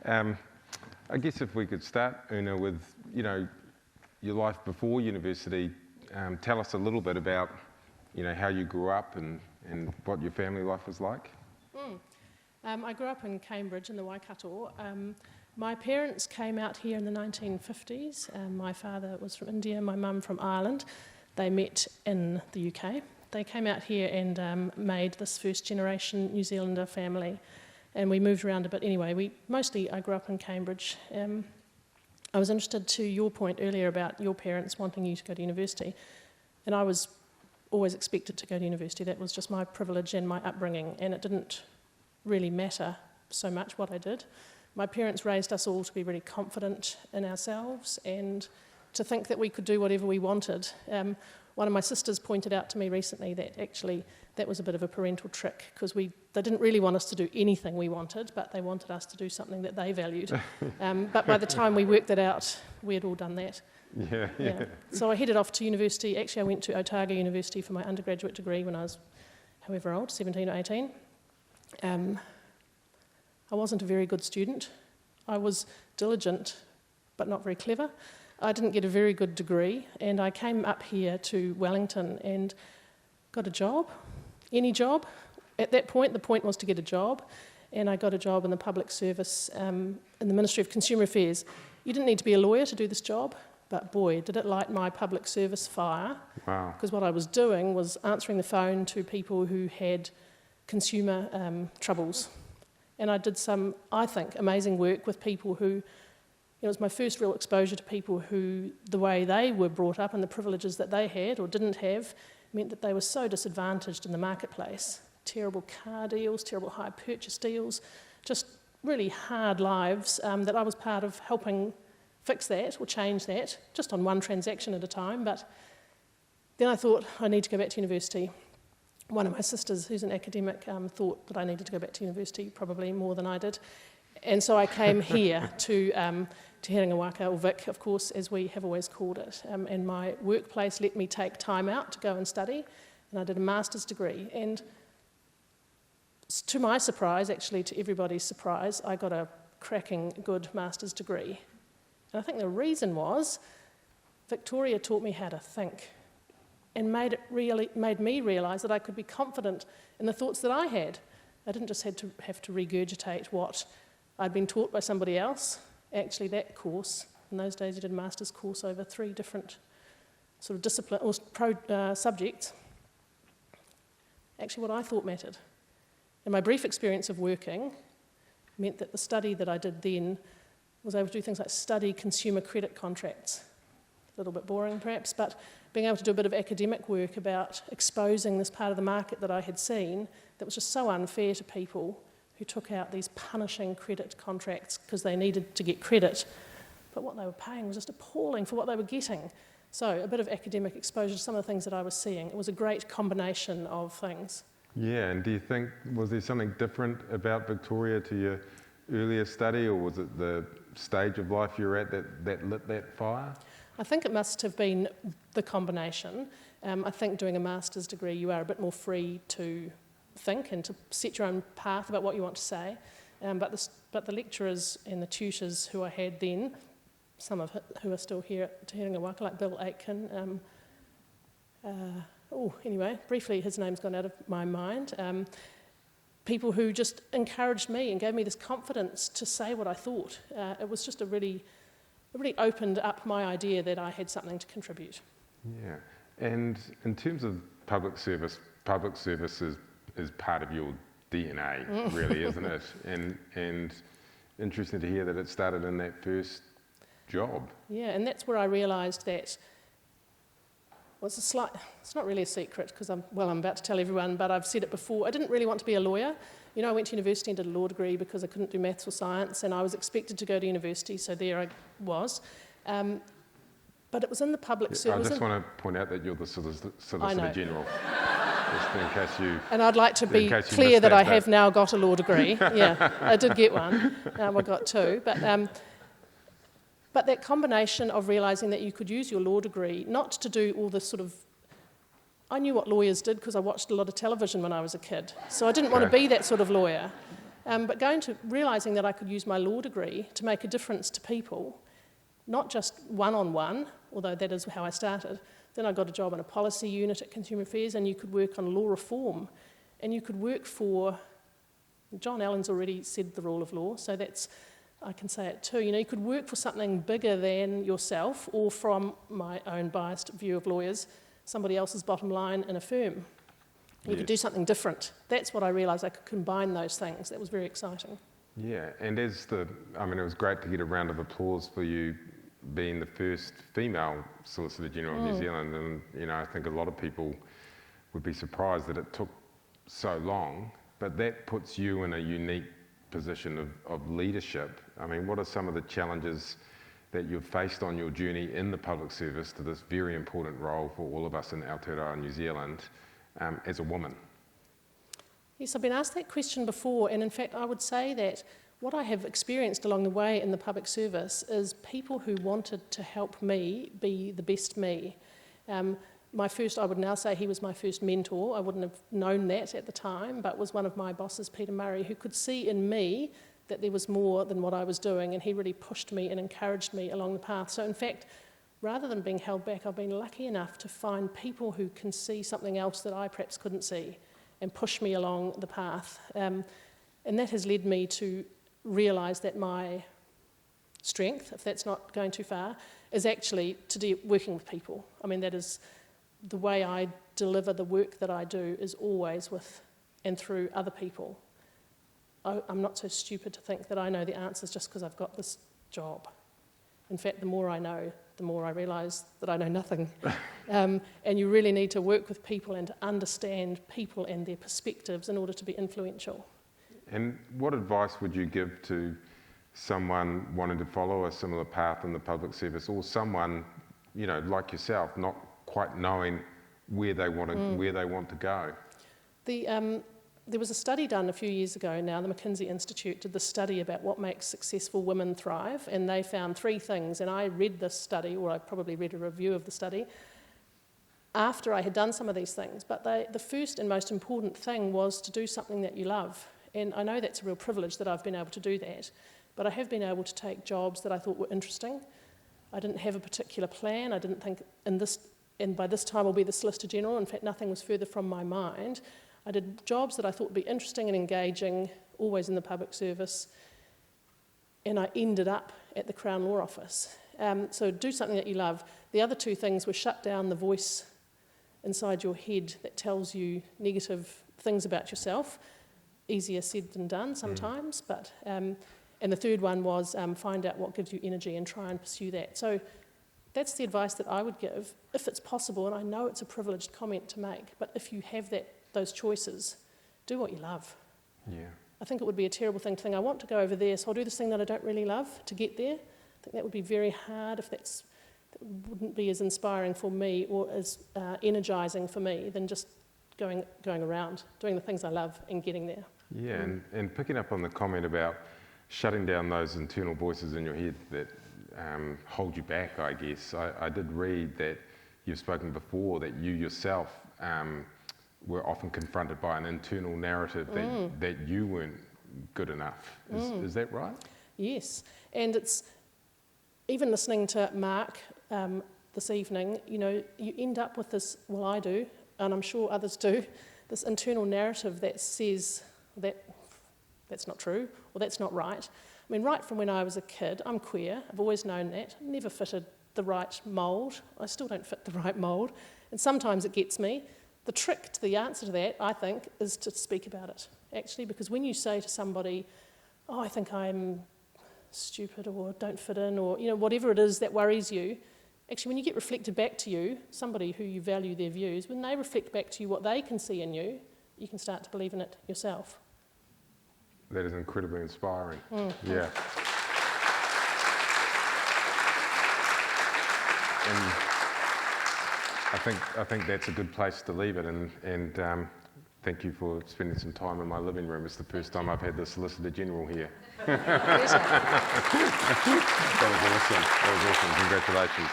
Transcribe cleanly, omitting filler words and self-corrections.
I guess if we could start, Una, with, your life before university. Tell us a little bit about, how you grew up and what your family life was like. I grew up in Cambridge in the Waikato. My parents came out here in the 1950s. My father was from India, my mum from Ireland. They met in the UK. They came out here and made this first generation New Zealander family. And we moved around a bit anyway. I grew up in Cambridge. I was interested to your point earlier about your parents wanting you to go to university. And I was always expected to go to university. That was just my privilege and my upbringing. And it didn't really matter so much what I did. My parents raised us all to be really confident in ourselves and to think that we could do whatever we wanted. One of my sisters pointed out to me recently that actually that was a bit of a parental trick because they didn't really want us to do anything we wanted, but they wanted us to do something that they valued. But by the time we worked it out, we had all done that. Yeah. So I headed off to university. Actually, I went to Otago University for my undergraduate degree when I was however old, 17 or 18. I wasn't a very good student. I was diligent, but not very clever. I didn't get a very good degree, and I came up here to Wellington and got a job, any job. At that point, the point was to get a job, and I got a job in the public service in the Ministry of Consumer Affairs. You didn't need to be a lawyer to do this job, but boy, did it light my public service fire. Wow. Because what I was doing was answering the phone to people who had consumer troubles. And I did some, I think, amazing work with people who, it was my first real exposure to people who, the way they were brought up and the privileges that they had or didn't have, meant that they were so disadvantaged in the marketplace. Terrible car deals, terrible hire purchase deals, just really hard lives that I was part of helping fix that or change that, just on one transaction at a time. But then I thought, I need to go back to university. One of my sisters, who's an academic, thought that I needed to go back to university, probably more than I did. And so I came here to Herenga, Waka, or Vic, of course, as we have always called it. And my workplace let me take time out to go and study, and I did a master's degree. And to my surprise, actually to everybody's surprise, I got a cracking good master's degree. And I think the reason was Victoria taught me how to think and made me realise that I could be confident in the thoughts that I had. I didn't just have to regurgitate what I'd been taught by somebody else. Actually, that course, in those days you did a master's course over 3 different sort of discipline or subjects. Actually, what I thought mattered. And my brief experience of working meant that the study that I did then was able to do things like study consumer credit contracts. A little bit boring perhaps, but being able to do a bit of academic work about exposing this part of the market that I had seen that was just so unfair to people who took out these punishing credit contracts because they needed to get credit, but what they were paying was just appalling for what they were getting. So a bit of academic exposure to some of the things that I was seeing. It was a great combination of things. Yeah, and do you think, was there something different about Victoria to your earlier study, or was it the stage of life you were at that lit that fire? I think it must have been the combination. I think doing a master's degree, you are a bit more free to think and to set your own path about what you want to say. But the lecturers and the tutors who I had then, some of who are still here at Herenga Waka, like Bill Aitken, anyway, briefly his name's gone out of my mind, people who just encouraged me and gave me this confidence to say what I thought. It was just it really opened up my idea that I had something to contribute. Yeah, and in terms of public service is part of your DNA, really, isn't it? And interesting to hear that it started in that first job. Yeah, and that's where I realised that, well, it's not really a secret because I'm about to tell everyone, but I've said it before. I didn't really want to be a lawyer. You know, I went to university and did a law degree because I couldn't do maths or science, and I was expected to go to university, so there I was. But it was in the public service. I just want to point out that you're the Solicitor-General. Just in case you... And I'd like to be clear that I have now got a law degree. Yeah, I did get one. I got 2. But that combination of realising that you could use your law degree not to do all this sort of... I knew what lawyers did because I watched a lot of television when I was a kid. So I didn't want to be that sort of lawyer. But going to realising that I could use my law degree to make a difference to people, not just one-on-one, although that is how I started. Then I got a job in a policy unit at Consumer Affairs, and you could work on law reform, and you could work for, John Allen's already said the rule of law, so that's, I can say it too, you could work for something bigger than yourself, or from my own biased view of lawyers, somebody else's bottom line in a firm. You could do something different. That's what I realised, I could combine those things. That was very exciting. Yeah, and it was great to get a round of applause for you being the first female Solicitor-General in New Zealand, and I think a lot of people would be surprised that it took so long, but that puts you in a unique position of leadership. I mean, what are some of the challenges that you've faced on your journey in the public service to this very important role for all of us in Aotearoa, New Zealand, as a woman? Yes, I've been asked that question before, and in fact I would say that what I have experienced along the way in the public service is people who wanted to help me be the best me. I would now say he was my first mentor. I wouldn't have known that at the time, but was one of my bosses, Peter Murray, who could see in me that there was more than what I was doing, and he really pushed me and encouraged me along the path. So in fact, rather than being held back, I've been lucky enough to find people who can see something else that I perhaps couldn't see and push me along the path. And that has led me to realise that my strength, if that's not going too far, is actually working with people. I mean, that is the way I deliver the work that I do, is always with and through other people. I'm not so stupid to think that I know the answers just because I've got this job. In fact, the more I know, the more I realise that I know nothing. And you really need to work with people and to understand people and their perspectives in order to be influential. And what advice would you give to someone wanting to follow a similar path in the public service, or someone, like yourself, not quite knowing where they want to go? There was a study done a few years ago now. The McKinsey Institute did the study about what makes successful women thrive, and they found 3 things. And I read this study, or I probably read a review of the study, after I had done some of these things. But the first and most important thing was to do something that you love. And I know that's a real privilege that I've been able to do that, but I have been able to take jobs that I thought were interesting. I didn't have a particular plan. I didn't think and by this time I'll be the Solicitor-General. In fact, nothing was further from my mind. I did jobs that I thought would be interesting and engaging, always in the public service, and I ended up at the Crown Law Office. So do something that you love. The other 2 things were shut down the voice inside your head that tells you negative things about yourself. Easier said than done sometimes, but and the third one was find out what gives you energy and try and pursue that. So that's the advice that I would give, if it's possible, and I know it's a privileged comment to make, but if you have those choices, do what you love. Yeah. I think it would be a terrible thing to think, I want to go over there, so I'll do this thing that I don't really love to get there. I think that would be very hard if that wouldn't be as inspiring for me or as energising for me than just going around, doing the things I love and getting there. Yeah, and picking up on the comment about shutting down those internal voices in your head that hold you back, I guess. I did read that you've spoken before that you yourself were often confronted by an internal narrative that you weren't good enough. Is that right? Yes, and it's even listening to Mark this evening, you end up with this, well, I do, and I'm sure others do, this internal narrative that says that's not true or that's not right. I mean, right from when I was a kid, I'm queer, I've always known that, never fitted the right mould, I still don't fit the right mould, and sometimes it gets me. The trick to the answer to that, I think, is to speak about it, actually, because when you say to somebody, oh, I think I'm stupid or don't fit in or, whatever it is that worries you, actually, when you get reflected back to you, somebody who you value their views, when they reflect back to you what they can see in you, you can start to believe in it yourself. That is incredibly inspiring. Yeah. And I think that's a good place to leave it, and thank you for spending some time in my living room. It's the first time I've had the Solicitor-General here. That was awesome. Congratulations.